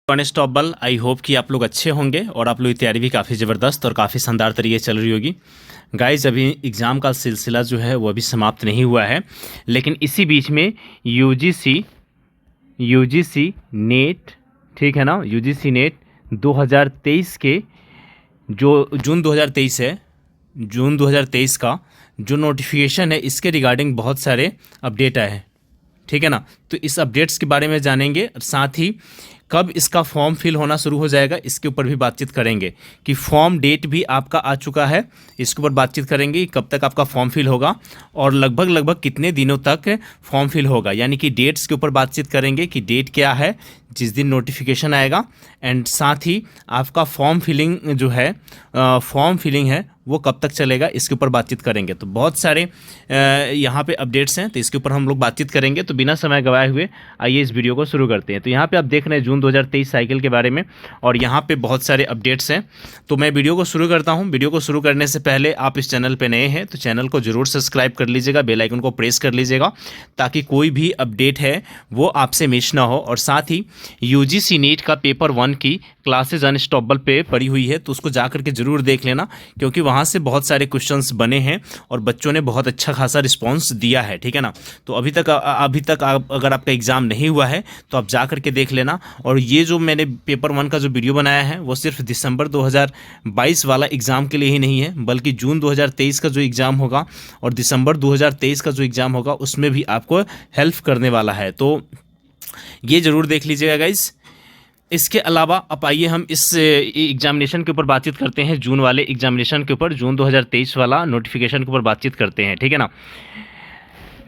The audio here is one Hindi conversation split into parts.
कॉन्स्टेबल, आई होप कि आप लोग अच्छे होंगे और आप लोग की तैयारी भी काफ़ी ज़बरदस्त और काफ़ी शानदार तरीके चल रही होगी। गाइज, अभी एग्ज़ाम का सिलसिला जो है वो अभी समाप्त नहीं हुआ है, लेकिन इसी बीच में यूजीसी नेट, ठीक है ना, यूजीसी नेट 2023 के जो जून 2023 है, जून 2023 का जो नोटिफिकेशन है, इसके रिगार्डिंग बहुत सारे अपडेट आए हैं, ठीक है ना। तो इस अपडेट्स के बारे में जानेंगे, साथ ही कब इसका फॉर्म फिल होना शुरू हो जाएगा इसके ऊपर भी बातचीत करेंगे कि फॉर्म डेट भी आपका आ चुका है, इसके ऊपर बातचीत करेंगे कब तक आपका फॉर्म फिल होगा और लगभग कितने दिनों तक फॉर्म फिल होगा, यानी कि डेट्स के ऊपर बातचीत करेंगे कि डेट क्या है जिस दिन नोटिफिकेशन आएगा, एंड साथ ही आपका फॉर्म फिलिंग है वो कब तक चलेगा, इसके ऊपर बातचीत करेंगे। तो बहुत सारे यहाँ पे अपडेट्स हैं, तो इसके ऊपर हम लोग बातचीत करेंगे। तो बिना समय गवाए हुए आइए इस वीडियो को शुरू करते हैं। तो यहाँ पे आप देख रहे हैं जून 2023 साइकिल के बारे में, और यहाँ पे बहुत सारे अपडेट्स हैं। तो मैं वीडियो को शुरू करता हूँ। वीडियो को शुरू करने से पहले आप इस चैनल पर नए हैं तो चैनल को जरूर सब्सक्राइब कर लीजिएगा, बेल आइकन को प्रेस कर लीजिएगा ताकि कोई भी अपडेट है वो आपसे मिस ना हो। और साथ ही यूजीसी नीट का पेपर 1 की क्लासेज अनस्टॉपेबल पे पड़ी हुई है, तो उसको जा करके जरूर देख लेना, क्योंकि वहाँ से बहुत सारे क्वेश्चंस बने हैं और बच्चों ने बहुत अच्छा खासा रिस्पांस दिया है, ठीक है ना। तो अभी तक अगर आपका एग्ज़ाम नहीं हुआ है तो आप जा करके देख लेना। और ये जो मैंने पेपर 1 का जो वीडियो बनाया है वो सिर्फ दिसंबर 2022 वाला एग्ज़ाम के लिए ही नहीं है, बल्कि जून 2023 का जो एग्ज़ाम होगा और दिसंबर 2023 का जो एग्ज़ाम होगा उसमें भी आपको हेल्प करने वाला है। तो ये ज़रूर देख लीजिएगा गाइस। इसके अलावा अब आइए हम इस एग्जामिनेशन के ऊपर बातचीत करते हैं, जून वाले एग्जामिनेशन के ऊपर, जून 2023 वाला नोटिफिकेशन के ऊपर बातचीत करते हैं, ठीक है ना।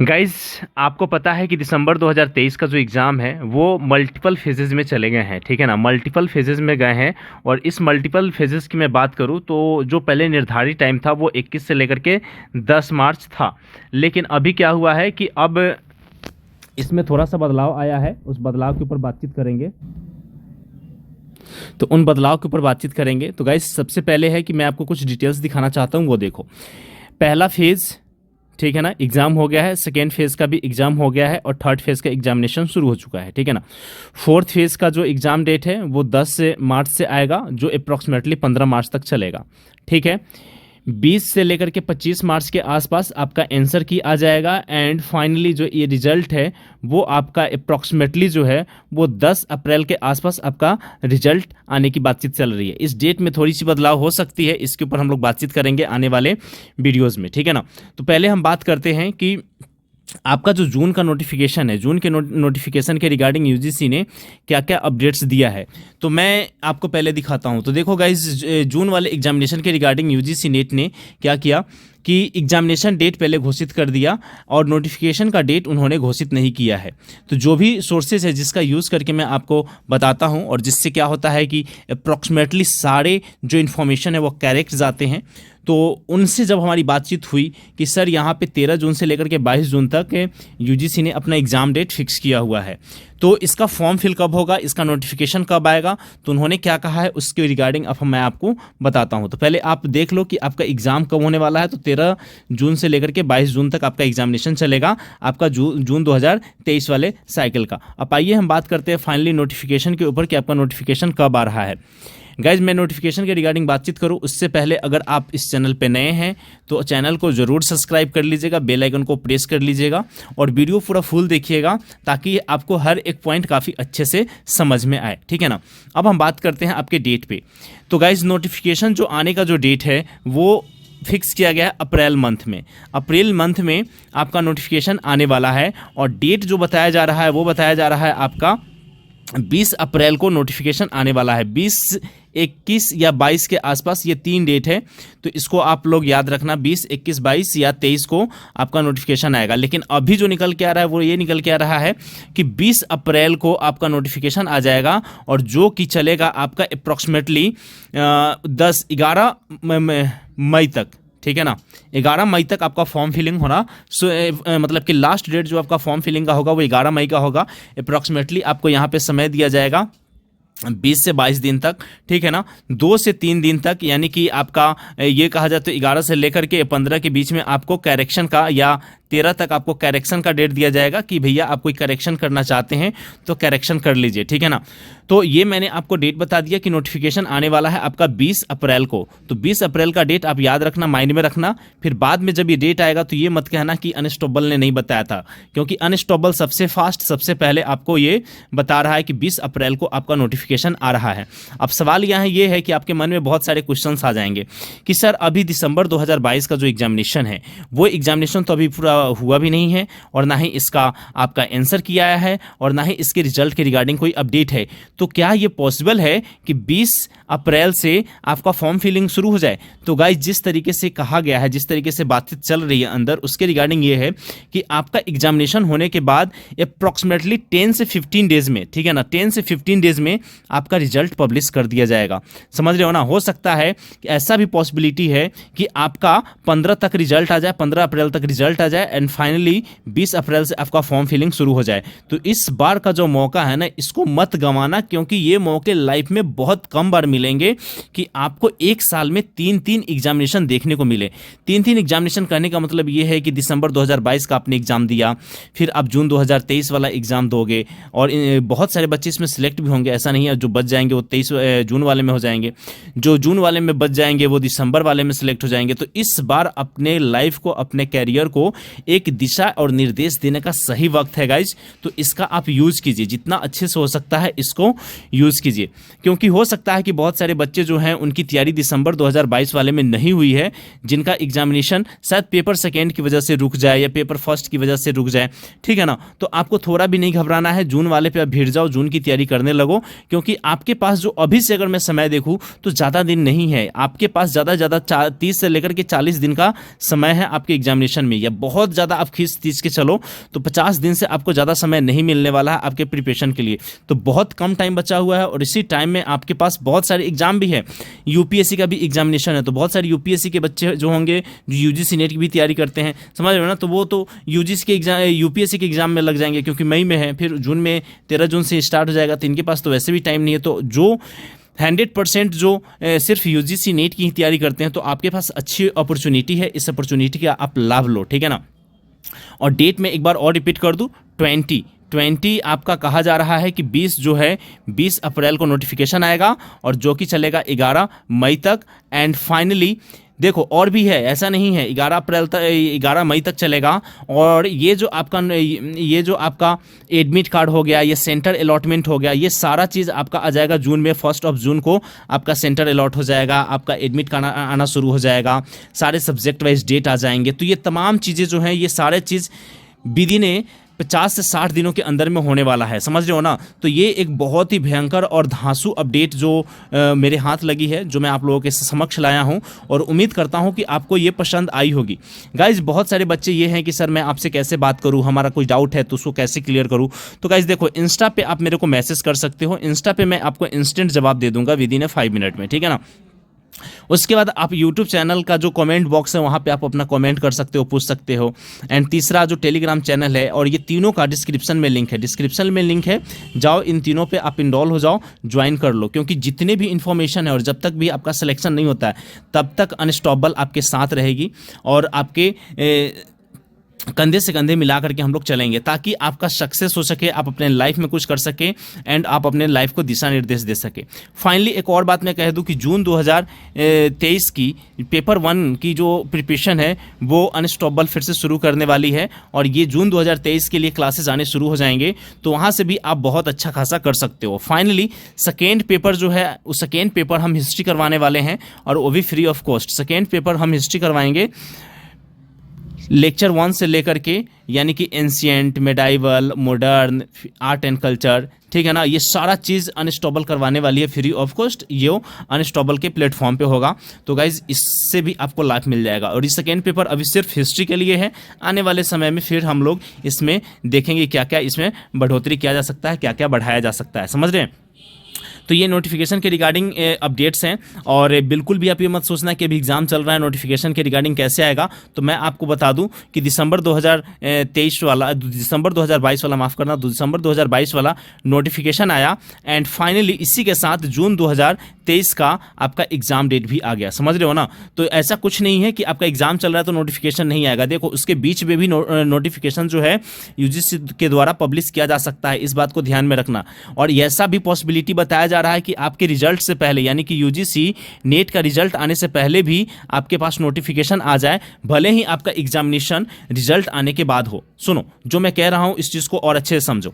गाइज, आपको पता है कि दिसंबर 2023 का जो एग्ज़ाम है वो मल्टीपल फेजेज़ में चले गए हैं, ठीक है ना, मल्टीपल फेजेज़ में गए हैं। और इस मल्टीपल फेजेज़ की मैं बात करूं तो जो पहले निर्धारित टाइम था वो 21 से लेकर के 10 मार्च था, लेकिन अभी क्या हुआ है कि अब इसमें थोड़ा सा बदलाव आया है, उस बदलाव के ऊपर बातचीत करेंगे। तो उन बदलाव के ऊपर बातचीत करेंगे। तो गाइस, सबसे पहले है कि मैं आपको कुछ डिटेल्स दिखाना चाहता हूं, वो देखो। पहला फेज़, ठीक है ना, एग्ज़ाम हो गया है, सेकेंड फेज़ का भी एग्ज़ाम हो गया है और थर्ड फेज़ का एग्जामिनेशन शुरू हो चुका है, ठीक है ना। फोर्थ फेज़ का जो एग्ज़ाम डेट है वो 10 मार्च से आएगा, जो अप्रॉक्सीमेटली 15 मार्च तक चलेगा, ठीक है। 20 से लेकर के 25 मार्च के आसपास आपका आंसर की आ जाएगा, एंड फाइनली जो ये रिजल्ट है वो आपका अप्रॉक्सीमेटली जो है वो 10 अप्रैल के आसपास आपका रिजल्ट आने की बातचीत चल रही है। इस डेट में थोड़ी सी बदलाव हो सकती है, इसके ऊपर हम लोग बातचीत करेंगे आने वाले वीडियोज़ में, ठीक है ना। तो पहले हम बात करते हैं कि आपका जो जून का नोटिफिकेशन है, जून के नोटिफिकेशन के रिगार्डिंग यूजीसी ने क्या क्या अपडेट्स दिया है, तो मैं आपको पहले दिखाता हूं। तो देखो गाइस, जून वाले एग्जामिनेशन के रिगार्डिंग यूजीसी नेट ने क्या किया कि एग्जामिनेशन डेट पहले घोषित कर दिया और नोटिफिकेशन का डेट उन्होंने घोषित नहीं किया है। तो जो भी सोर्सेज है जिसका यूज़ करके मैं आपको बताता हूं, और जिससे क्या होता है कि अप्रॉक्सीमेटली सारे जो इन्फॉर्मेशन है वो करेक्ट जाते हैं। तो उनसे जब हमारी बातचीत हुई कि सर यहाँ पे 13 जून से लेकर के 22 जून तक यूजीसी ने अपना एग्ज़ाम डेट फिक्स किया हुआ है, तो इसका फॉर्म फिल कब होगा, इसका नोटिफिकेशन कब आएगा, तो उन्होंने क्या कहा है उसके रिगार्डिंग अब मैं आपको बताता हूँ। तो पहले आप देख लो कि आपका एग्ज़ाम कब होने वाला है। तो 13 जून से लेकर के 22 जून तक आपका एग्जामिनेशन चलेगा, आपका जून 2023 वाले साइकिल का। अब आइए हम बात करते हैं फाइनली नोटिफिकेशन के ऊपर कि आपका नोटिफिकेशन कब आ रहा है। गाइज, मैं नोटिफिकेशन के रिगार्डिंग बातचीत करूं उससे पहले अगर आप इस चैनल पे नए हैं तो चैनल को ज़रूर सब्सक्राइब कर लीजिएगा, बेल आइकन को प्रेस कर लीजिएगा और वीडियो पूरा फुल देखिएगा ताकि आपको हर एक पॉइंट काफ़ी अच्छे से समझ में आए, ठीक है ना। अब हम बात करते हैं आपके डेट पे। तो गाइज, नोटिफिकेशन जो आने का जो डेट है वो फिक्स किया गया है अप्रैल मंथ में। अप्रैल मंथ में आपका नोटिफिकेशन आने वाला है और डेट जो बताया जा रहा है वो बताया जा रहा है आपका 20 अप्रैल को नोटिफिकेशन आने वाला है। 20, 21 या 22 के आसपास ये 3 डेट है, तो इसको आप लोग याद रखना। 20, 21, 22 या 23 को आपका नोटिफिकेशन आएगा। लेकिन अभी जो निकल के आ रहा है वो ये निकल के आ रहा है कि 20 अप्रैल को आपका नोटिफिकेशन आ जाएगा और जो कि चलेगा आपका अप्रॉक्सीमेटली 11 मई तक, ठीक है ना। 11 मई तक आपका फॉर्म फिलिंग होना, मतलब कि लास्ट डेट जो आपका फॉर्म फिलिंग का होगा वो 11 मई का होगा। अप्रॉक्सीमेटली आपको यहाँ पे समय दिया जाएगा 20 से 22 दिन तक, ठीक है ना, 2 से 3 दिन तक, यानी कि आपका ये कहा जाए तो 11 से लेकर के 15 के बीच में आपको करेक्शन का, या 13 तक आपको करेक्शन का डेट दिया जाएगा कि भैया आप कोई करेक्शन करना चाहते हैं तो करेक्शन कर लीजिए, ठीक है ना। तो ये मैंने आपको डेट बता दिया कि नोटिफिकेशन आने वाला है आपका 20 अप्रैल को। तो 20 अप्रैल का डेट आप याद रखना, माइंड में रखना। फिर बाद में जब ये डेट आएगा तो ये मत कहना कि अनस्टॉपेबल ने नहीं बताया था, क्योंकि अनस्टॉपेबल सबसे फास्ट, सबसे पहले आपको ये बता रहा है कि 20 अप्रैल को आपका नोटिफिकेशन आ रहा है। अब सवाल यहाँ ये है कि आपके मन में बहुत सारे क्वेश्चन आ जाएंगे कि सर अभी दिसंबर 2022 का जो एग्जामिनेशन है वो एग्जामिनेशन तो अभी पूरा हुआ भी नहीं है, और ना ही इसका आपका आंसर किया आया है, और ना ही इसके रिजल्ट के रिगार्डिंग कोई अपडेट है। तो क्या ये पॉसिबल है कि 20 अप्रैल से आपका फॉर्म फिलिंग शुरू हो जाए? तो गाइस जिस तरीके से कहा गया है, जिस तरीके से बातचीत चल रही है अंदर, उसके रिगार्डिंग ये है कि आपका एग्जामिनेशन होने के बाद अप्रॉक्सीमेटली 10 से 15 डेज में, ठीक है ना, 10 से 15 डेज में आपका रिजल्ट पब्लिश कर दिया जाएगा। समझ रहे हो ना। हो सकता है कि ऐसा भी पॉसिबिलिटी है कि आपका 15 तक रिजल्ट आ जाए, 15 अप्रैल तक रिजल्ट आ जाए, एंड फाइनली 20 अप्रैल से आपका फॉर्म फिलिंग शुरू हो जाए। तो इस बार का जो मौका है ना, इसको मत गंवाना, क्योंकि ये मौके लाइफ में बहुत कम बार मिलेंगे कि आपको एक साल में 3-3 एग्जामिनेशन देखने को मिले। 3-3 एग्जामिनेशन करने का मतलब ये है कि दिसंबर 2022 का आपने एग्जाम दिया, फिर आप जून 2023 वाला एग्जाम दोगे, और बहुत सारे बच्चे इसमें सिलेक्ट भी होंगे। ऐसा नहीं है जो बच जाएंगे वो 23 जून वाले में हो जाएंगे, जो जून वाले में बच जाएंगे वो दिसंबर वाले में सिलेक्ट हो जाएंगे। तो इस बार अपने लाइफ को, अपने कैरियर को एक दिशा और निर्देश देने का सही वक्त है गाइज। तो इसका आप यूज कीजिए, जितना अच्छे से हो सकता है इसको यूज कीजिए, क्योंकि हो सकता है कि बहुत सारे बच्चे जो हैं उनकी तैयारी दिसंबर 2022 वाले में नहीं हुई है, जिनका एग्जामिनेशन शायद पेपर सेकेंड की वजह से रुक जाए या पेपर फर्स्ट की वजह से रुक जाए, ठीक है ना। तो आपको थोड़ा भी नहीं घबराना है, जून वाले पे आप भिड़ जाओ, जून की तैयारी करने लगो, क्योंकि आपके पास जो अभी से अगर मैं समय देखूं तो ज़्यादा दिन नहीं है आपके पास, ज़्यादा 30 से लेकर के 40 दिन का समय है आपके एग्जामिनेशन में, या बहुत ज़्यादा आप खींच के चलो तो 50 दिन से आपको ज़्यादा समय नहीं मिलने वाला है आपके प्रिपरेशन के लिए। तो बहुत कम टाइम बचा हुआ है, और इसी टाइम में आपके पास बहुत सारे एग्जाम भी है। यूपीएससी का भी एग्जामिनेशन है, तो बहुत सारे यूपीएससी के बच्चे जो होंगे जो यूजीसी नेट की भी तैयारी करते हैं, समझ रहे हो ना, तो वो तो यूजीसी के एग्जाम, यूपीएससी के एग्जाम में लग जाएंगे, क्योंकि मई में है, फिर जून में 13 जून से स्टार्ट हो जाएगा। तो इनके पास तो वैसे भी टाइम नहीं है। तो जो 100% जो सिर्फ यूजीसी नेट की तैयारी करते हैं, तो आपके पास अच्छी अपॉर्चुनिटी है, इस अपॉर्चुनिटी का आप लाभ लो, ठीक है ना। और डेट में एक बार और रिपीट कर दूं, 20 आपका कहा जा रहा है कि 20 जो है 20 अप्रैल को नोटिफिकेशन आएगा, और जो कि चलेगा 11 मई तक, एंड फाइनली देखो और भी है, ऐसा नहीं है 11 मई तक चलेगा। और ये जो आपका एडमिट कार्ड हो गया, ये सेंटर अलॉटमेंट हो गया, ये सारा चीज़ आपका आ जाएगा जून में। 1 जून को आपका सेंटर अलॉट हो जाएगा, आपका एडमिट कार्ड आना शुरू हो जाएगा, सारे सब्जेक्ट वाइज डेट आ जाएंगे। तो ये तमाम चीज़ें जो हैं, ये सारे चीज़ विदिन 50 से 60 दिनों के अंदर में होने वाला है, समझ रहे हो ना। तो ये एक बहुत ही भयंकर और धांसू अपडेट जो मेरे हाथ लगी है, जो मैं आप लोगों के समक्ष लाया हूं, और उम्मीद करता हूं कि आपको ये पसंद आई होगी। गाइज बहुत सारे बच्चे ये हैं कि सर मैं आपसे कैसे बात करूं, हमारा कोई डाउट है तो उसको कैसे क्लियर करूं। तो गाइज देखो, इंस्टा पे आप मेरे को मैसेज कर सकते हो, इंस्टा पे मैं आपको इंस्टेंट जवाब दे दूंगा विदिन 5 मिनट में, ठीक है ना। उसके बाद आप यूट्यूब चैनल का जो कमेंट बॉक्स है वहाँ पे आप अपना कमेंट कर सकते हो, पूछ सकते हो। एंड तीसरा जो टेलीग्राम चैनल है, और ये तीनों का डिस्क्रिप्शन में लिंक है, जाओ इन तीनों पे आप इनरोल हो जाओ, ज्वाइन कर लो, क्योंकि जितने भी इन्फॉर्मेशन है, और जब तक भी आपका सिलेक्शन नहीं होता है तब तक अनस्टॉपेबल आपके साथ रहेगी, और आपके कंधे से कंधे मिला करके हम लोग चलेंगे, ताकि आपका सक्सेस हो सके, आप अपने लाइफ में कुछ कर सके, एंड आप अपने लाइफ को दिशा निर्देश दे सके। फाइनली एक और बात मैं कह दूं कि जून 2023 की पेपर 1 की जो प्रिपरेशन है वो अनस्टॉपेबल फिर से शुरू करने वाली है, और ये जून 2023 के लिए क्लासेस आने शुरू हो जाएंगे, तो वहाँ से भी आप बहुत अच्छा खासा कर सकते हो। फाइनली सेकेंड पेपर जो है, उस सेकेंड पेपर हम हिस्ट्री करवाने वाले हैं, और वो भी free of cost. Second paper हम हिस्ट्री करवाएंगे लेक्चर 1 से लेकर के, यानी कि ancient, medieval, modern, art and culture, ठीक है ना। ये सारा चीज़ अनस्टॉपेबल करवाने वाली है फ्री ऑफ कॉस्ट, ये अनस्टॉपेबल के प्लेटफॉर्म पे होगा। तो गाइज इससे भी आपको लाभ मिल जाएगा। और ये सेकेंड पेपर अभी सिर्फ हिस्ट्री के लिए है, आने वाले समय में फिर हम लोग इसमें देखेंगे क्या क्या इसमें बढ़ोतरी किया जा सकता है, क्या क्या बढ़ाया जा सकता है, समझ रहे हैं। तो ये नोटिफिकेशन के रिगार्डिंग अपडेट्स हैं, और बिल्कुल भी आप ये मत सोचना कि अभी एग्जाम चल रहा है नोटिफिकेशन के रिगार्डिंग कैसे आएगा। तो मैं आपको बता दूं कि दिसंबर 2023 वाला, दिसंबर 2022 वाला, माफ करना, दिसंबर 2022 वाला नोटिफिकेशन आया, एंड फाइनली इसी के साथ जून 2023 का आपका एग्जाम डेट भी आ गया। समझ रहे हो ना? तो ऐसा कुछ नहीं है कि आपका एग्जाम चल रहा है तो नोटिफिकेशन नहीं आएगा। देखो उसके बीच में भी नोटिफिकेशन जो है यूजीसी के द्वारा पब्लिश किया जा सकता है, इस बात को ध्यान में रखना। और ऐसा भी पॉसिबिलिटी बताया जा रहा है कि आपके रिजल्ट से पहले, यानी कि यूजीसी नेट का रिजल्ट आने से पहले भी आपके पास नोटिफिकेशन आ जाए, भले ही आपका एग्जामिनेशन रिजल्ट आने के बाद हो। सुनो जो मैं कह रहा हूं इस चीज को और अच्छे से समझो।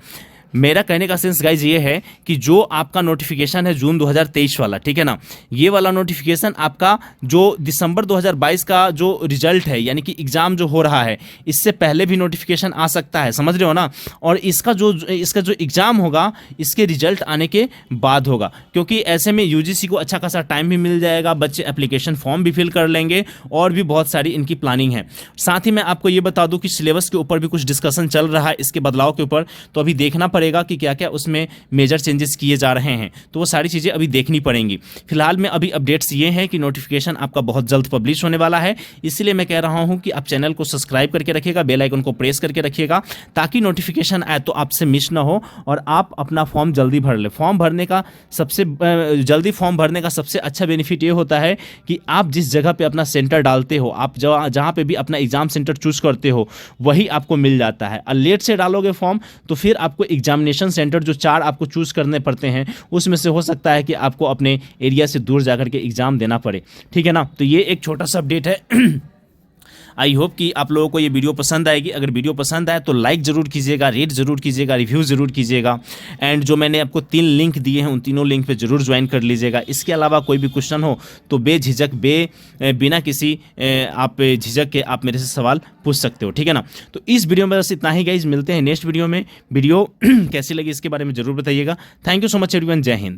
मेरा कहने का सेंस गाइज ये है कि जो आपका नोटिफिकेशन है जून 2023 वाला, ठीक है ना, ये वाला नोटिफिकेशन आपका जो दिसंबर 2022 का जो रिजल्ट है, यानी कि एग्जाम जो हो रहा है, इससे पहले भी नोटिफिकेशन आ सकता है। समझ रहे हो ना? और इसका जो एग्जाम होगा इसके रिजल्ट आने के बाद होगा, क्योंकि ऐसे में यूजीसी को अच्छा खासा टाइम भी मिल जाएगा, बच्चे एप्लीकेशन फॉर्म भी फिल कर लेंगे, और भी बहुत सारी इनकी प्लानिंग है। साथ ही मैं आपको ये बता दूं कि सिलेबस के ऊपर भी कुछ डिस्कशन चल रहा है, इसके बदलाव के ऊपर, तो अभी देखना पड़ेगा कि क्या क्या उसमें मेजर चेंजेस किए जा रहे हैं, तो वो सारी चीजें अभी देखनी पड़ेंगी। फिलहाल में अभी अपडेट्स ये हैं कि नोटिफिकेशन आपका बहुत जल्द पब्लिश होने वाला है, इसलिए मैं कह रहा हूं कि आप चैनल को सब्सक्राइब करके रखिएगा, बेल आइकन को प्रेस करके रखिएगा, ताकि नोटिफिकेशन आए तो आपसे मिस ना हो और आप अपना फॉर्म जल्दी भर ले। फॉर्म भरने का जल्दी फॉर्म भरने का सबसे अच्छा बेनिफिट ये होता है कि आप जिस जगह पे अपना सेंटर डालते हो, आप जहां पे भी अपना एग्जाम सेंटर चूज करते हो, वही आपको मिल जाता है। और लेट से डालोगे फॉर्म तो फिर आपको एग्जामिनेशन सेंटर जो 4 आपको चूज करने पड़ते हैं, उसमें से हो सकता है कि आपको अपने एरिया से दूर जाकर के एग्जाम देना पड़े। ठीक है ना? तो ये एक छोटा सा अपडेट है। आई होप कि आप लोगों को ये वीडियो पसंद आएगी। अगर वीडियो पसंद आए तो लाइक ज़रूर कीजिएगा, रेट ज़रूर कीजिएगा, रिव्यू ज़रूर कीजिएगा, एंड जो मैंने आपको 3 लिंक दिए हैं उन तीनों लिंक पे ज़रूर ज्वाइन कर लीजिएगा। इसके अलावा कोई भी क्वेश्चन हो तो बेझिझक बिना किसी आप झिझक के आप मेरे से सवाल पूछ सकते हो। ठीक है ना? तो इस वीडियो में बस इतना ही गाइज, मिलते हैं नेक्स्ट वीडियो में। वीडियो कैसी लगी इसके बारे में ज़रूर बताइएगा। Thank you so much everyone, जय हिंद।